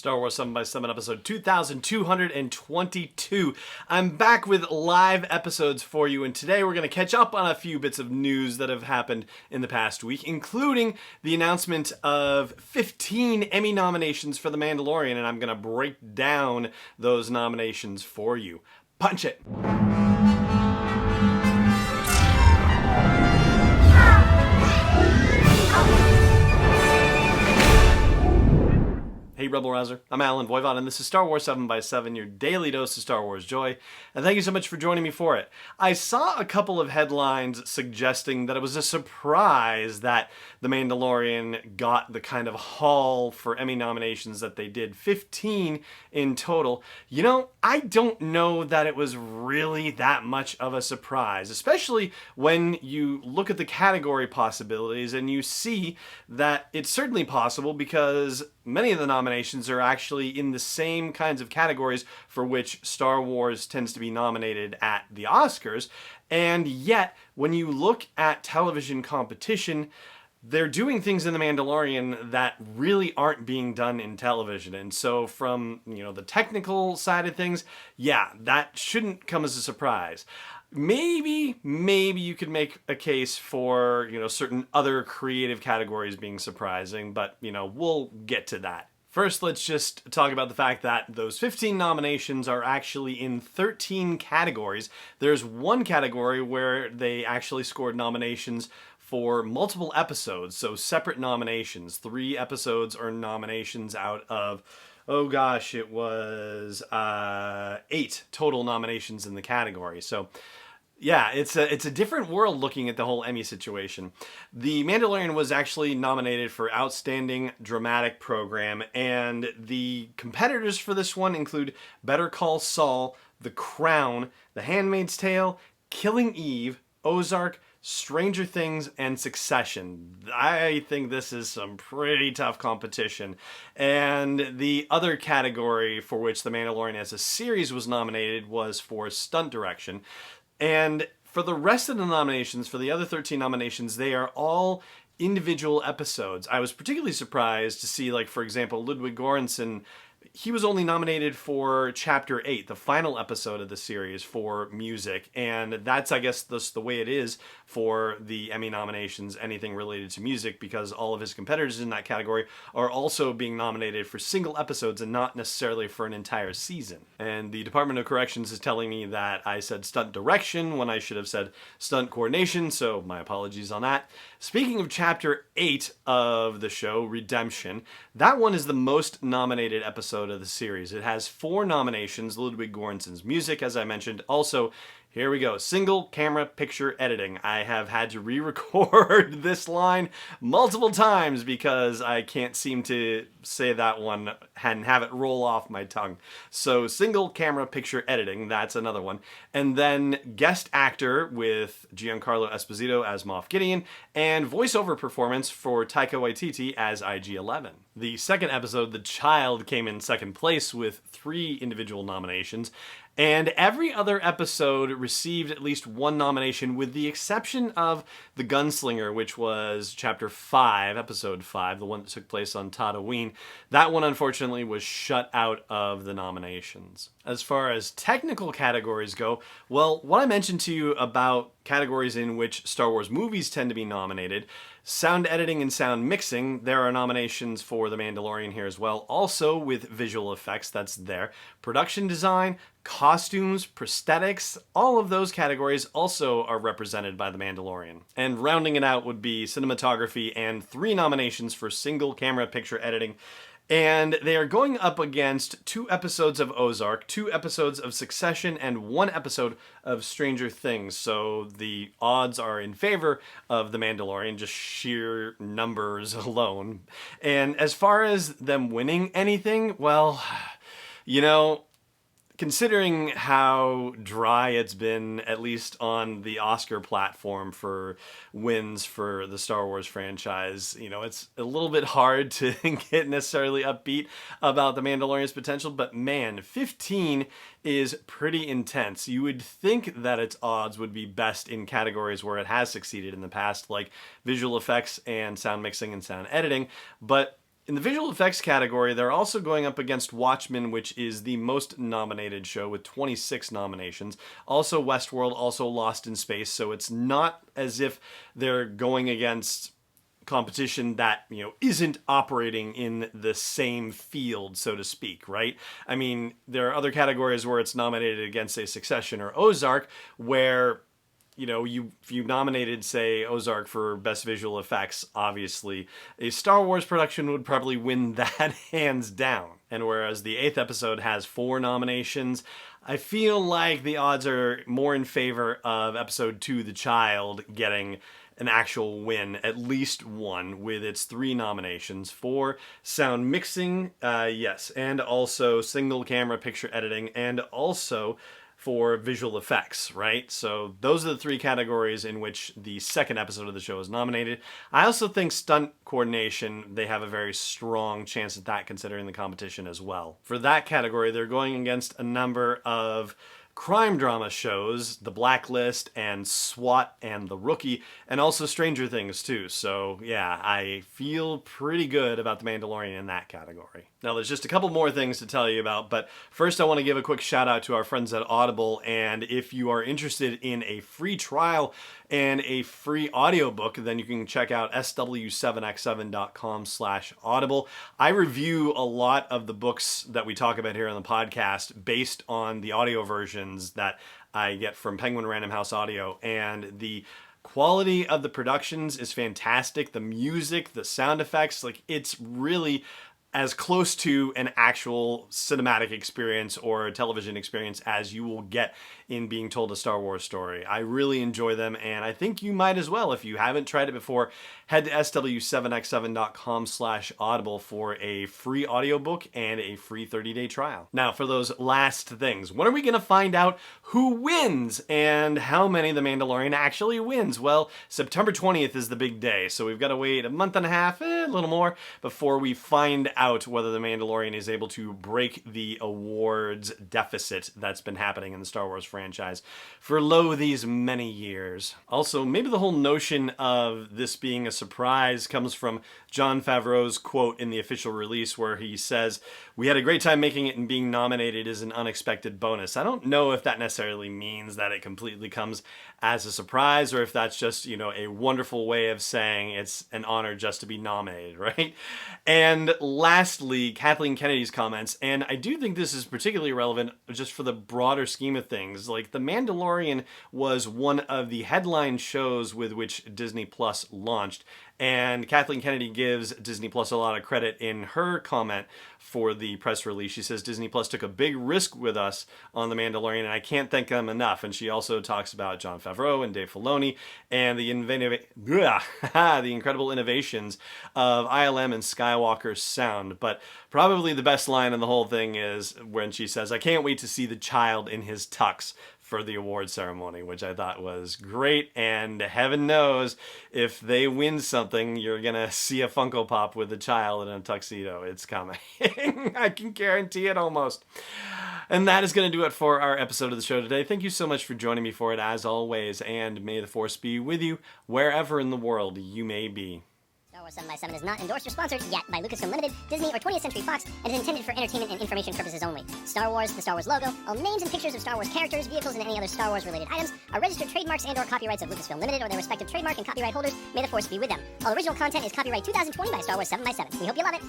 Star Wars 7 by 7 episode 2222. I'm back with live episodes for you, and today we're going to catch up on a few bits of news that have happened in the past week, including the announcement of 15 Emmy nominations for The Mandalorian, and I'm going to break down those nominations for you. Punch it! Hey Rebel Rouser, I'm Alan Voivod, and this is Star Wars 7 by 7, your daily dose of Star Wars joy, and thank you so much for joining me for it. I saw a couple of headlines suggesting that it was a surprise that The Mandalorian got the kind of haul for Emmy nominations that they did, 15 in total. You know, I don't know that it was really that much of a surprise, especially when you look at the category possibilities and you see that it's certainly possible because many of the nominations are actually in the same kinds of categories for which Star Wars tends to be nominated at the Oscars. And yet, when you look at television competition, they're doing things in The Mandalorian that really aren't being done in television. And so from, the technical side of things, yeah, that shouldn't come as a surprise. Maybe you could make a case for, certain other creative categories being surprising, but, we'll get to that. First, let's just talk about the fact that those 15 nominations are actually in 13 categories. There's one category where they actually scored nominations for multiple episodes, so separate nominations. 3 episodes or nominations out of, it was 8 total nominations in the category. So yeah, it's a different world looking at the whole Emmy situation. The Mandalorian was actually nominated for Outstanding Dramatic Program, and the competitors for this one include Better Call Saul, The Crown, The Handmaid's Tale, Killing Eve, Ozark, Stranger Things, and Succession. I think this is some pretty tough competition. And the other category for which The Mandalorian as a series was nominated was for stunt direction. And for the rest of the nominations, for the other 13 nominations, they are all individual episodes. I was particularly surprised to see, for example, Ludwig Göransson. He was only nominated for Chapter 8, the final episode of the series, for music. And that's, I guess, the way it is for the Emmy nominations, anything related to music, because all of his competitors in that category are also being nominated for single episodes and not necessarily for an entire season. And the Department of Corrections is telling me that I said stunt direction when I should have said stunt coordination, so my apologies on that. Speaking of Chapter 8 of the show, Redemption, that one is the most nominated episode of the series. It has 4 nominations. Ludwig Göransson's music, as I mentioned. Also, here we go. Single camera picture editing. I have had to re-record this line multiple times because I can't seem to say that one and have it roll off my tongue. So single camera picture editing, that's another one. And then guest actor with Giancarlo Esposito as Moff Gideon and voiceover performance for Taika Waititi as IG-11. The second episode, The Child, came in second place with 3 individual nominations. And every other episode received at least 1 nomination, with the exception of The Gunslinger, which was Chapter 5, Episode 5, the one that took place on Tatooine. That one, unfortunately, was shut out of the nominations. As far as technical categories go, well, what I mentioned to you about categories in which Star Wars movies tend to be nominated, sound editing and sound mixing, there are nominations for The Mandalorian here as well. Also with visual effects, that's there. Production design, costumes, prosthetics, all of those categories also are represented by The Mandalorian. And rounding it out would be cinematography and 3 nominations for single camera picture editing. And they are going up against 2 episodes of Ozark, 2 episodes of Succession, and 1 episode of Stranger Things. So the odds are in favor of The Mandalorian, just sheer numbers alone. And as far as them winning anything, well, considering how dry it's been, at least on the Oscar platform for wins for the Star Wars franchise, it's a little bit hard to get necessarily upbeat about The Mandalorian's potential, but man, 15 is pretty intense. You would think that its odds would be best in categories where it has succeeded in the past, like visual effects and sound mixing and sound editing, but In the visual effects category, they're also going up against Watchmen, which is the most nominated show with 26 nominations. Also Westworld, also Lost in Space, so it's not as if they're going against competition that, isn't operating in the same field, so to speak, right? I mean, there are other categories where it's nominated against, say, Succession or Ozark, where if you nominated, say, Ozark for Best Visual Effects, obviously, a Star Wars production would probably win that hands down. And whereas the 8th episode has 4 nominations, I feel like the odds are more in favor of Episode 2, The Child, getting an actual win, at least one, with its 3 nominations for sound mixing, yes, and also single camera picture editing, and also for visual effects, right? So those are the 3 categories in which the 2nd episode of the show is nominated. I also think stunt coordination, they have a very strong chance at that considering the competition as well. For that category, they're going against a number of crime drama shows, The Blacklist and SWAT and The Rookie, and also Stranger Things too. So yeah, I feel pretty good about The Mandalorian in that category. Now there's just a couple more things to tell you about, but first I want to give a quick shout out to our friends at Audible, and if you are interested in a free trial and a free audiobook, then you can check out sw7x7.com/audible. I review a lot of the books that we talk about here on the podcast based on the audio versions that I get from Penguin Random House Audio, and the quality of the productions is fantastic. The music, the sound effects, it's really as close to an actual cinematic experience or a television experience as you will get in being told a Star Wars story. I really enjoy them, and I think you might as well. If you haven't tried it before, head to sw7x7.com/audible for a free audiobook and a free 30-day trial. Now, for those last things, when are we going to find out who wins and how many The Mandalorian actually wins? Well, September 20th is the big day, so we've got to wait a month and a half, a little more, before we find out whether The Mandalorian is able to break the awards deficit that's been happening in the Star Wars franchise for these many years. Also, maybe the whole notion of this being a surprise comes from Jon Favreau's quote in the official release where he says, "We had a great time making it, and being nominated is an unexpected bonus." I don't know if that necessarily means that it completely comes as a surprise, or if that's just, a wonderful way of saying it's an honor just to be nominated, right? And lastly, Kathleen Kennedy's comments, and I do think this is particularly relevant just for the broader scheme of things. The Mandalorian was one of the headline shows with which Disney Plus launched, and Kathleen Kennedy gives Disney Plus a lot of credit in her comment for the press release. She says, "Disney Plus took a big risk with us on The Mandalorian, and I can't thank them enough." And she also talks about Jon Favreau and Dave Filoni and the incredible innovations of ILM and Skywalker's sound. But probably the best line in the whole thing is when she says, "I can't wait to see the child in his tux for the award ceremony," which I thought was great. And heaven knows if they win something, you're gonna see a Funko Pop with a child in a tuxedo. It's coming. I can guarantee it almost. And that is going to do it for our episode of the show today. Thank you so much for joining me for it, as always, and may the Force be with you wherever in the world you may be. Star Wars 7x7 is not endorsed or sponsored yet by Lucasfilm Limited, Disney, or 20th Century Fox, and is intended for entertainment and information purposes only. Star Wars, the Star Wars logo, all names and pictures of Star Wars characters, vehicles, and any other Star Wars-related items are registered trademarks and/or copyrights of Lucasfilm Limited or their respective trademark and copyright holders. May the Force be with them. All original content is copyright 2020 by Star Wars 7x7. We hope you love it.